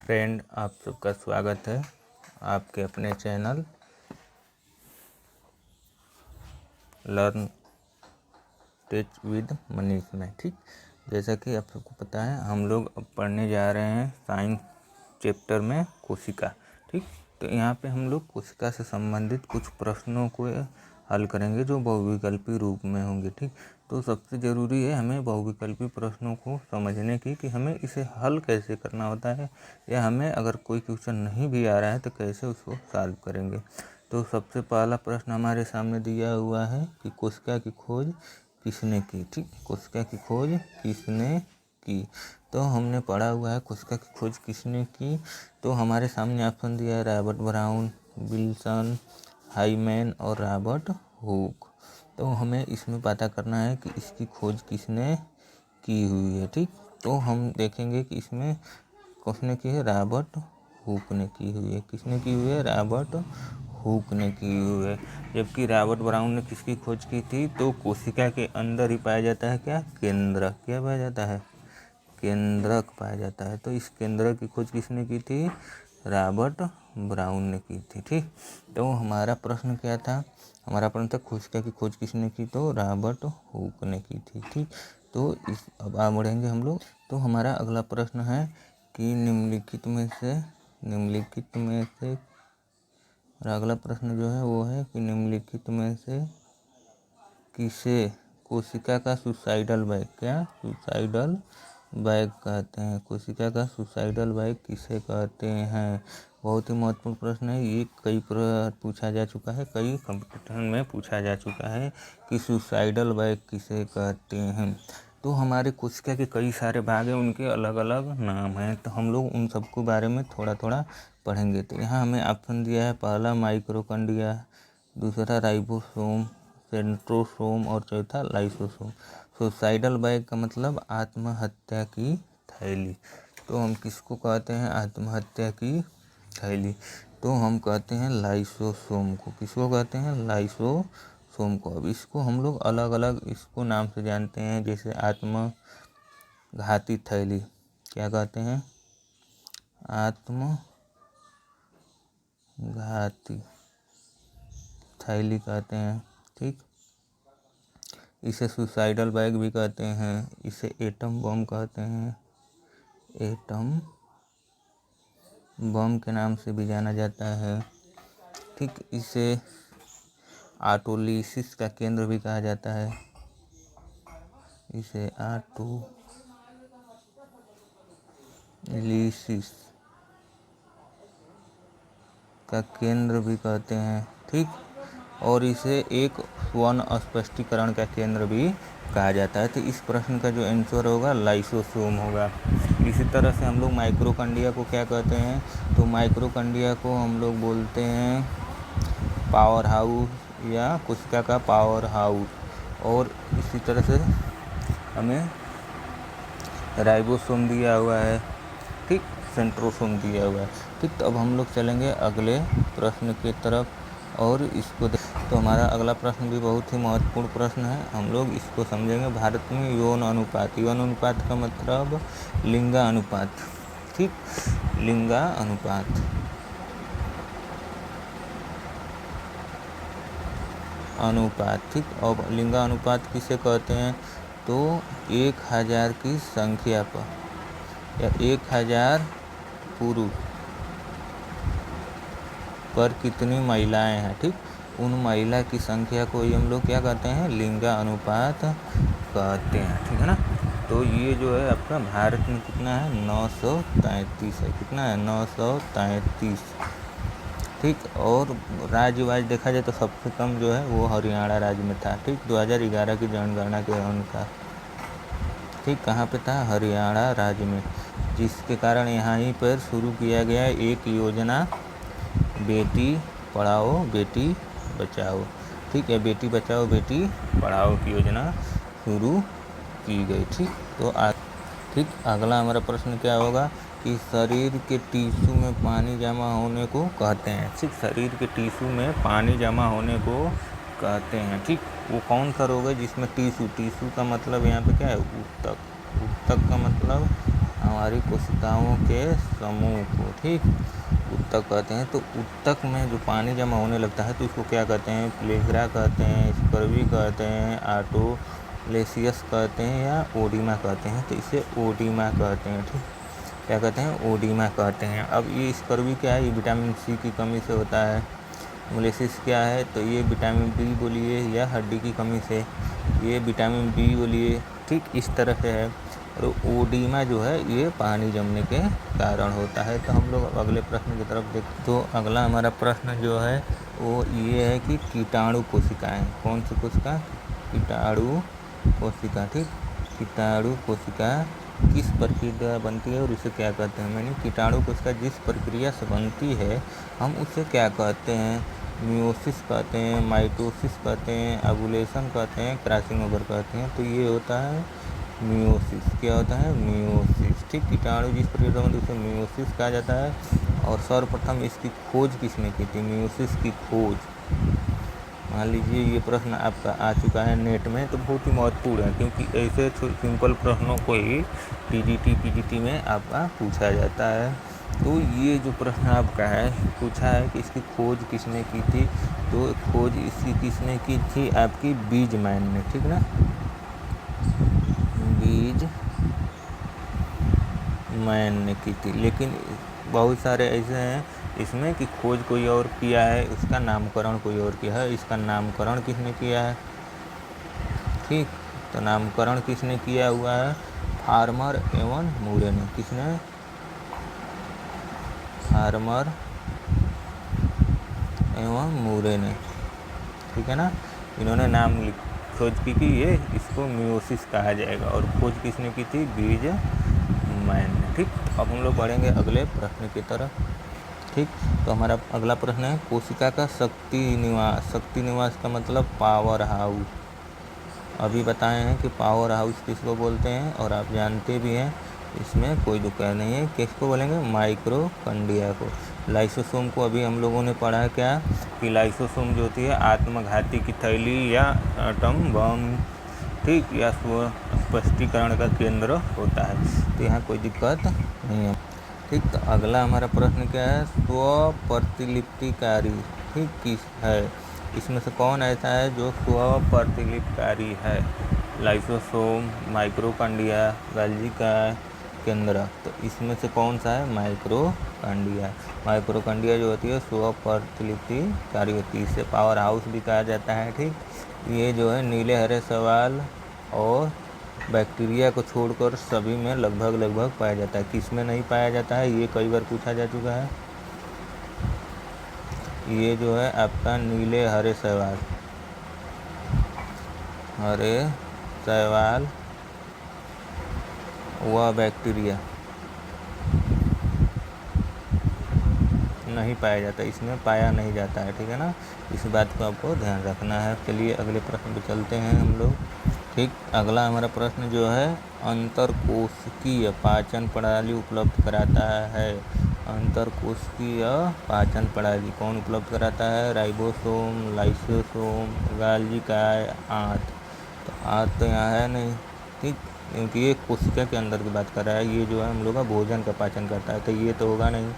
Friend, आप सबका स्वागत है आपके अपने channel learn teach with Manish में। ठीक, जैसा कि आप सबको पता है हम लोग अब पढ़ने जा रहे हैं साइंस चैप्टर में कोशिका। ठीक, तो यहाँ पे हम लोग कोशिका से संबंधित कुछ प्रश्नों को हल करेंगे जो बहुविकल्पी रूप में होंगे। ठीक, तो सबसे ज़रूरी है हमें बहुविकल्पी प्रश्नों को समझने की कि हमें इसे हल कैसे करना होता है, या हमें अगर कोई क्वेश्चन नहीं भी आ रहा है तो कैसे उसको सॉल्व करेंगे। तो सबसे पहला प्रश्न हमारे सामने दिया हुआ है कि कोशिका की खोज किसने की। ठीक, कोशिका की खोज किसने की, तो हमने पढ़ा हुआ है कोशिका की खोज किसने की। तो हमारे सामने ऑप्शन दिया है रॉबर्ट ब्राउन, विल्सन, हाईमैन और रॉबर्ट हुक। तो हमें इसमें पता करना है कि इसकी खोज किसने की हुई है। ठीक, तो हम देखेंगे कि इसमें किसने की है, रॉबर्ट हुक ने की हुई है। किसने की हुई है, रॉबर्ट हुक ने की हुई है। जबकि रॉबर्ट ब्राउन ने किसकी खोज की थी, तो कोशिका के अंदर ही पाया जाता है क्या, केंद्रक। क्या पाया जाता है, केंद्रक पाया जाता है। तो इस केंद्रक की खोज किसने की थी, रॉबर्ट ब्राउन ने की थी। ठीक, तो हमारा प्रश्न क्या था, हमारा प्रश्न था कोशिका की खोज किसने की, तो रॉबर्ट हुक ने की थी। ठीक, तो इस अब आ बढ़ेंगे हम लोग। तो हमारा अगला प्रश्न है कि निम्नलिखित में से और अगला प्रश्न जो है वो है कि निम्नलिखित में से किसे कोशिका का सुसाइडल बैग, क्या सुसाइडल बैग कहते हैं। कोशिका का सुसाइडल बैग किसे कहते हैं। बहुत ही महत्वपूर्ण प्रश्न है ये, कई पूछा जा चुका है, कई कंपटीशन में पूछा जा चुका है कि सुसाइडल बैग किसे कहते हैं। तो हमारे कोशिका के कई सारे भाग हैं, उनके अलग अलग नाम हैं, तो हम लोग उन सबको बारे में थोड़ा थोड़ा पढ़ेंगे। तो यहाँ हमें ऑप्शन दिया है, पहला माइक्रोकंडिया, दूसरा राइबोसोम, सेंट्रोसोम और चौथा लाइसोसोम। सुसाइडल बैग का मतलब आत्महत्या की थैली। तो हम किसको कहते हैं, आत्महत्या की थैली, तो हम कहते हैं लाइसोसोम को। किसको कहते हैं, लाइसोसोम को। अब इसको हम लोग अलग अलग इसको नाम से जानते हैं, जैसे आत्मघाती थैली, क्या कहते हैं, आत्मघाती थैली कहते हैं। ठीक, इसे सुसाइडल बैग भी कहते हैं, इसे एटम बम कहते हैं, एटम बम के नाम से भी जाना जाता है। ठीक, इसे ऑटोलिसिस का केंद्र भी कहा जाता है, इसे ऑटोलिसिस का केंद्र भी कहते हैं। ठीक, और इसे एक स्वर्ण स्पष्टीकरण का केंद्र भी कहा जाता है। तो इस प्रश्न का जो आंसर होगा लाइसोसोम होगा। इसी तरह से हम लोग माइक्रोकंडिया को क्या कहते हैं, तो माइक्रोकंडिया को हम लोग बोलते हैं पावर हाउस या कोशिका का पावर हाउस। और इसी तरह से हमें राइबोसोम दिया हुआ है, ठीक, सेंट्रोसोम दिया हुआ है। ठीक, तो अब हम लोग चलेंगे अगले प्रश्न की तरफ और इसको तो हमारा अगला प्रश्न भी बहुत ही महत्वपूर्ण प्रश्न है, हम लोग इसको समझेंगे। भारत में यौन अनुपात, यौन अनुपात का मतलब लिंगा अनुपात। ठीक, लिंगा अनुपात, ठीक, और लिंगा अनुपात किसे कहते हैं, तो 1000 की संख्या पर या 1000 पुरुष पर कितनी महिलाएं हैं। ठीक, उन महिला की संख्या को ही हम लोग क्या कहते हैं, लिंगा अनुपात कहते हैं। ठीक है ना, तो ये जो है आपका भारत में कितना है, 933 है। कितना है, 933। ठीक, और राज्य वाइज देखा जाए तो सबसे कम जो है वो हरियाणा राज्य में था। ठीक, 2011 की जनगणना के अनुसार। ठीक, कहाँ पे था, हरियाणा राज्य में, जिसके कारण यहाँ ही पर शुरू किया गया एक योजना, बेटी पढ़ाओ बेटी बचाओ। ठीक है, बेटी बचाओ बेटी पढ़ाओ की योजना शुरू की गई। ठीक, तो ठीक, अगला हमारा प्रश्न क्या होगा कि शरीर के टिश्यू में पानी जमा होने को कहते हैं। ठीक, शरीर के टिश्यू में पानी जमा होने को कहते हैं। ठीक, वो कौन सा रोग है जिसमें टिश्यू का मतलब यहाँ पे क्या है, ऊतक। ऊतक का मतलब हमारी कोशिकाओं के समूह को, ठीक, उत्तक कहते हैं। तो उत्तक में जो पानी जमा होने लगता है तो इसको क्या कहते हैं? प्लेग्रा कहते हैं, स्कर्वी कहते हैं, ऑटोलेसियस कहते हैं या ओडिमा कहते हैं। तो इसे ओडिमा कहते हैं, ठीक, क्या कहते हैं? ओडिमा कहते हैं। अब ये स्कर्वी क्या है? ये विटामिन सी की कमी से होता है। मोलेसिस क्या है? तो ये विटामिन बी बोलिए या हड्डी की कमी से, ये विटामिन बी बोलिए, ठीक, इस तरह से है। और ओडिमा जो है ये पानी जमने के कारण होता है। तो हम लोग अगले प्रश्न की तरफ देखते। तो अगला हमारा प्रश्न जो है वो ये है कि कीटाणु कोशिकाएं, कौन सी कोशिका? कीटाणु कोशिका, ठीक। कीटाणु कोशिका किस प्रक्रिया बनती है और उसे क्या कहते हैं? मैंने कीटाणु कोशिका जिस प्रक्रिया से बनती है हम उसे क्या कहते हैं? मियोसिस कहते हैं, माइटोसिस कहते हैं, ओवुलेशन कहते हैं, क्रॉसिंग ओवर कहते हैं। तो ये होता है मियोसिस। क्या होता है? मियोसिस, ठीक। कीटाणु जिस प्रक्रिया से बनती है उसे मियोसिस कहा जाता है। और सर्वप्रथम इसकी खोज किसने की थी? मियोसिस की खोज, मान लीजिए ये प्रश्न आपका आ चुका है नेट में, तो बहुत ही महत्वपूर्ण है क्योंकि ऐसे सिंपल प्रश्नों को ही टीजीटी पीजीटी में आपका पूछा जाता है। तो ये जो प्रश्न आपका है पूछा है कि इसकी खोज किसने की थी, तो खोज इसकी किसने की थी? आपकी बीजमैन ने, ठीक ना, बीजमैन ने की थी। लेकिन बहुत सारे ऐसे हैं इसमें कि खोज कोई और किया है, उसका नामकरण कोई और किया है। इसका नामकरण किसने किया है? ठीक, तो नामकरण किसने किया हुआ है? फार्मर एवं मूरे ने। किसने? फार्मर एवं मूरे ने, ठीक है ना। इन्होंने नाम खोज की कि ये इसको मियोसिस कहा जाएगा। और खोज किसने की थी? बीजमैन ने, ठीक। अब हम लोग बढ़ेंगे अगले प्रश्न की तरफ, ठीक। तो हमारा अगला प्रश्न है कोशिका का शक्ति निवास। शक्ति निवास का मतलब पावर हाउस। अभी बताए हैं कि पावर हाउस किसको बोलते हैं और आप जानते भी हैं, इसमें कोई दुकान नहीं है। किसको बोलेंगे? माइक्रोकंडिया को। लाइसोसोम को अभी हम लोगों ने पढ़ा है क्या कि लाइसोसोम जो होती है आत्मघाती की थैली या एटम बम, ठीक, या स्पष्टीकरण का केंद्र होता है। तो यहाँ कोई दिक्कत नहीं है, ठीक। तो अगला हमारा प्रश्न क्या है? स्वप्रतिलिप्तिकारी, ठीक, किस है? इसमें से कौन ऐसा है जो स्वप्रतिलिप्तिकारी है? लाइसोसोम, माइक्रोकंडिया, गोल्गी का केंद्र। तो इसमें से कौन सा है? माइक्रोकंडिया। माइक्रोकंडिया जो होती है स्वप्रतिलिप्तिकारी होती है। इसे पावर हाउस भी कहा जाता है, ठीक। ये जो है नीले हरे शैवाल और बैक्टीरिया को छोड़कर सभी में लगभग पाया जाता है। किस में नहीं पाया जाता है? ये कई बार पूछा जा चुका है। ये जो है आपका नीले हरे शैवाल, हरे शैवाल व बैक्टीरिया नहीं पाया जाता, इसमें पाया नहीं जाता है, ठीक है ना। इस बात को आपको ध्यान रखना है। चलिए अगले प्रश्न पे चलते हैं हम लोग, ठीक। अगला हमारा प्रश्न जो है अंतरकोशिकीय पाचन प्रणाली उपलब्ध कराता है। अंतरकोशिकीय पाचन प्रणाली कौन उपलब्ध कराता है? राइबोसोम, लाइसोसोम, गोल्गी काय, आंत। तो आंत तो यहाँ है नहीं, ठीक, क्योंकि ये कोशिका के अंदर की बात कर रहा है। ये जो है हम लोग का भोजन का पाचन करता है, तो ये तो होगा नहीं।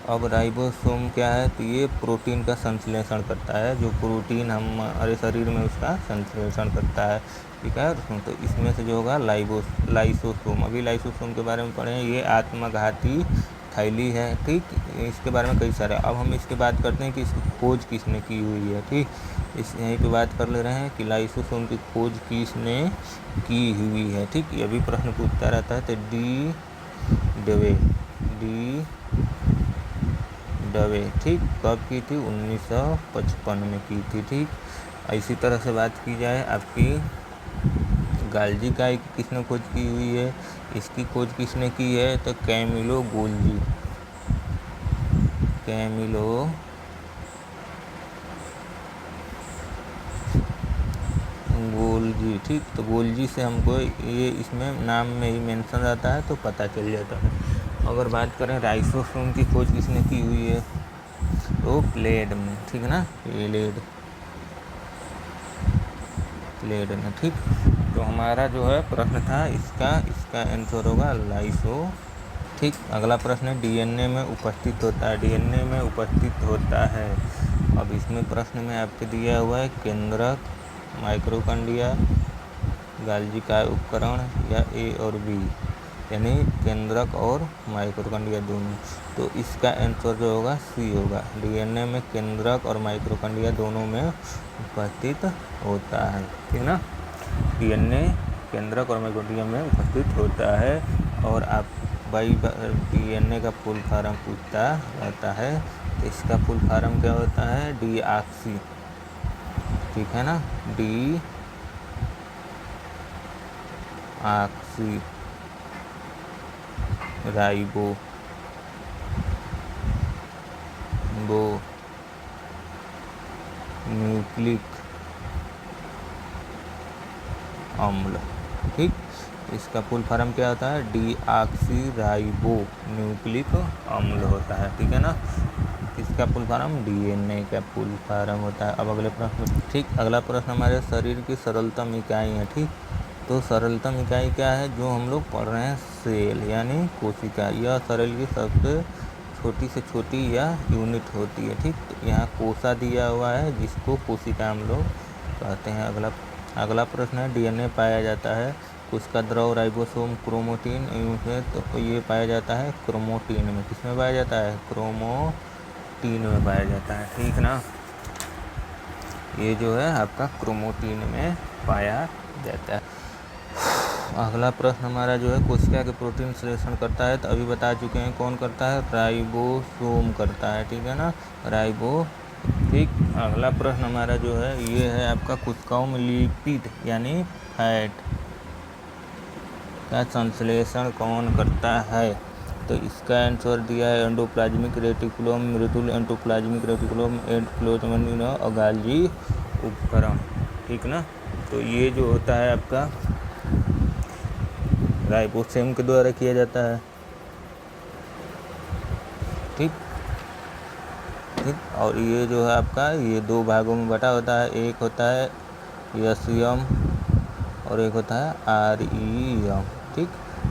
अब राइबोसोम क्या है? तो ये प्रोटीन का संश्लेषण करता है, जो प्रोटीन हमारे शरीर में उसका संश्लेषण करता है, ठीक है। तो इसमें से जो होगा लाइसोसोम। अभी लाइसोसोम के बारे में पढ़े हैं, ये आत्मघाती थैली है, ठीक। इसके बारे में कई सारे। अब हम इसके बात करते हैं कि इसकी खोज किसने की हुई है, ठीक। इस यहीं पे बात कर ले रहे हैं कि लाइसोसोम की खोज किसने की हुई है, ठीक। ये भी प्रश्न पूछता रहता है। तो डी डवे, ठीक। कब की थी? 1955 में की थी, ठीक। इसी तरह से बात की जाए आपकी गोल्गी काय की किसने खोज की हुई है? इसकी खोज किसने की है? तो कैमिलो गोल्गी, ठीक। तो गोल्गी से हमको ये इसमें नाम में ही मेंशन रहता है तो पता चल जाता है। अगर बात करें राइबोसोम की खोज किसने की हुई है? तो प्लेड में, ठीक है ना, प्लेड में, ठीक। तो हमारा जो है प्रश्न था इसका आंसर होगा लाइसो। ठीक, अगला प्रश्न है डीएनए में उपस्थित होता है, डीएनए में उपस्थित होता है। अब इसमें प्रश्न में आपके दिया हुआ है केंद्रक, माइक्रोकांडिया, गाल्जी का उपकरण या ए और बी, यानी केंद्रक और माइक्रोकांडिया दोनों। तो इसका आंसर जो होगा सी होगा। डीएनए में केंद्रक और माइक्रोकांडिया दोनों में उपस्थित होता है, ठीक ना। डीएनए केंद्रक और माइक्रोकांडिया में उपस्थित होता है। और आप भाई डीएनए का फुल फॉर्म पूछता रहता है, तो इसका फुल फॉर्म क्या होता है? डीऑक्सी, ठीक है ना, डीऑक्सी राइबो न्यूक्लिक अम्ल। ठीक, इसका फुल फॉर्म क्या होता है? डीऑक्सी राइबो न्यूक्लिक अम्ल होता है, ठीक है ना। इसका फुल फॉर्म डीएनए का फुल फॉर्म होता है। अब अगले प्रश्न, ठीक, अगला प्रश्न हमारे शरीर की सरलतम इकाई है। ठीक, तो सरलतम इकाई क्या है जो हम लोग पढ़ रहे हैं? सेल यानी कोशिका। यह शरीर की सबसे छोटी से छोटी या यूनिट होती है। ठीक, तो यहाँ कोसा दिया हुआ है जिसको कोशिका हम लोग कहते हैं। अगला प्रश्न है डीएनए पाया जाता है उसका द्रव, राइबोसोम, क्रोमोटीन में, तो ये पाया जाता है क्रोमोटीन में। किसमें पाया जाता है? क्रोमोटीन में पाया जाता है, ठीक ना। ये जो है आपका क्रोमोटीन में पाया जाता है। अगला प्रश्न हमारा जो है कोशिका के प्रोटीन संश्लेषण करता है, तो अभी बता चुके हैं कौन करता है? राइबोसोम करता है, ठीक है ना, राइबो। ठीक, अगला प्रश्न हमारा जो है ये है आपका कोशिकाओं में लिपिड यानी फैट का संश्लेषण कौन करता है? तो इसका आंसर दिया है एंडोप्लाज्मिक रेटिकुलम, मृदुल एंडोप्लाज्मिक रेटिकुलम, एंडोप्लाज्मिक और गाल्जी उपकरण, ठीक ना। तो ये जो होता है आपका राइबोसोम के द्वारा किया जाता है। ठीक, और ये जो है आपका ये दो भागों में बटा होता है, एक होता है एसियम और एक होता है आरईएम। ठीक,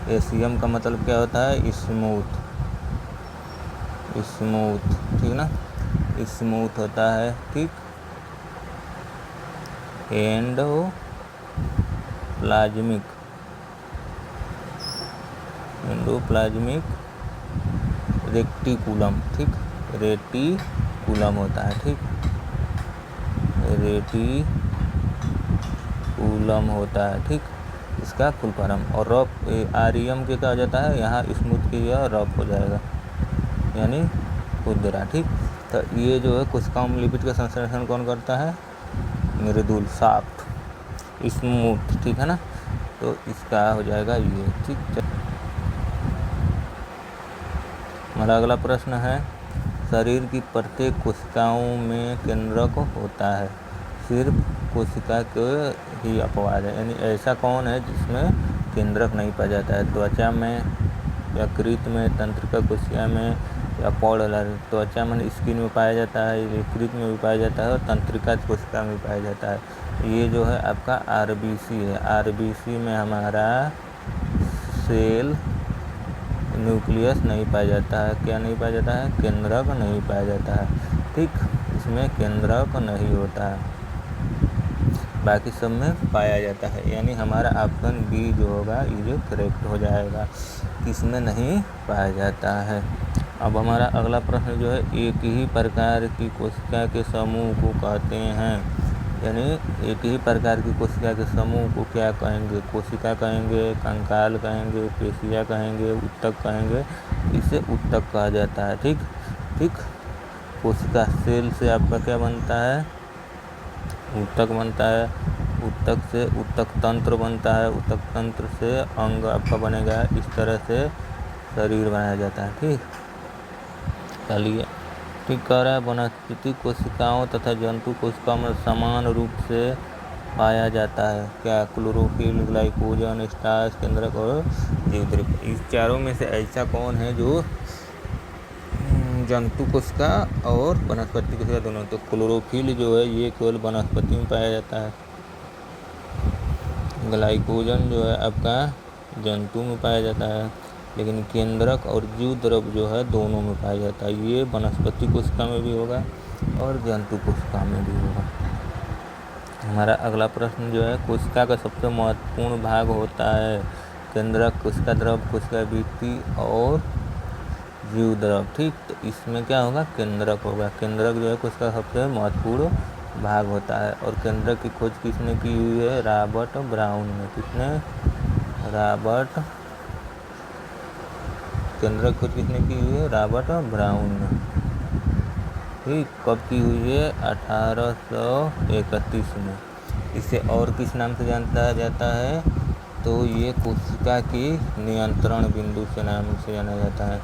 एसियम का मतलब क्या होता है? स्मूथ, ठीक ना, स्मूथ होता है। ठीक, एंडोप्लाज्मिक रेटिकुलम, ठीक, रेटिकुलम होता है। ठीक, रेटिकुलम होता है। ठीक, इसका फुल फॉर्म। और रफ आरईएम के क्या हो जाता है? यहाँ स्मूथ की यह रफ हो जाएगा यानी खुरदरा। ठीक, तो ये जो है कोशिकाओं में लिपिड का संश्लेषण कौन करता है? मृदुल, सॉफ्ट, स्मूथ, ठीक है ना। तो इसका हो जाएगा ये। ठीक, हमारा अगला प्रश्न है शरीर की प्रत्येक कोशिकाओं में केंद्रक होता है, सिर्फ कोशिका के ही अपवाद है, यानी ऐसा कौन है जिसमें केंद्रक नहीं पाया जाता है? त्वचा में, यकृत में, तंत्रिका कोशिका में या पॉडलर। त्वचा में स्किन में पाया जाता है, यकृत में भी पाया जाता है और तंत्रिका कोशिका में भी पाया जाता है। ये जो है आपका आरबीसी है। आरबीसी में हमारा सेल न्यूक्लियस नहीं पाया जाता है। क्या नहीं पाया जाता है? केंद्रक नहीं पाया जाता है। ठीक, इसमें केंद्रक नहीं होता है, बाकी सब में पाया जाता है, यानी हमारा ऑप्शन बी जो होगा ये करेक्ट हो जाएगा, किसमें नहीं पाया जाता है। अब हमारा अगला प्रश्न जो है एक ही प्रकार की कोशिका के समूह को कहते हैं, यानी एक ही प्रकार की कोशिका के समूह को क्या कहेंगे? कोशिका कहेंगे, कंकाल कहेंगे, पेशिया कहेंगे, ऊतक कहेंगे। इसे ऊतक कहा जाता है। ठीक, कोशिका सेल से आपका क्या बनता है? ऊतक बनता है। ऊतक से ऊतक तंत्र बनता है। ऊतक तंत्र से अंग आपका बनेगा। इस तरह से शरीर बनाया जाता है। ठीक, चलिए, ठीक कह रहा है वनस्पति कोशिकाओं तथा जंतु कोशिकाओं में समान रूप से पाया जाता है। क्या? क्लोरोफिल, ग्लाइकोजन, स्टार्च, केंद्रक और जीवद्रव्य। इस चारों में से ऐसा कौन है जो जंतु कोशिका और वनस्पति कोशिका दोनों? तो क्लोरोफिल जो है ये केवल वनस्पति में पाया जाता है, ग्लाइकोजन जो है आपका जंतु में पाया जाता है, लेकिन केंद्रक और जीव द्रव जो है दोनों में पाया जाता है। ये वनस्पति कोशिका में भी होगा और जंतु कोशिका में भी होगा। हमारा अगला प्रश्न जो है, कोशिका का सबसे महत्वपूर्ण भाग होता है केंद्रक, कोशिका द्रव, कोशिका भित्ति और जीव द्रव। ठीक, तो इसमें क्या होगा, केंद्रक होगा। केंद्रक जो है कोशिका का सबसे महत्वपूर्ण भाग होता है। और केंद्रक की खोज किसने की हुई है, रॉबर्ट ब्राउन ने। किसने, रॉबर्ट, केंद्रक खोज किसने की हुई है, रॉबर्ट ब्राउन ने। ठीक, कब की हुई है, 1831 में। इसे और किस नाम से जानता जाता है, तो ये कोशिका की नियंत्रण बिंदु के नाम से जाना जाता है,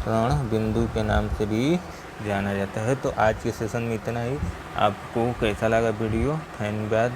नियंत्रण बिंदु के नाम से भी जाना जाता है। तो आज के सेशन में इतना ही। आपको कैसा लगा वीडियो, धन्यवाद।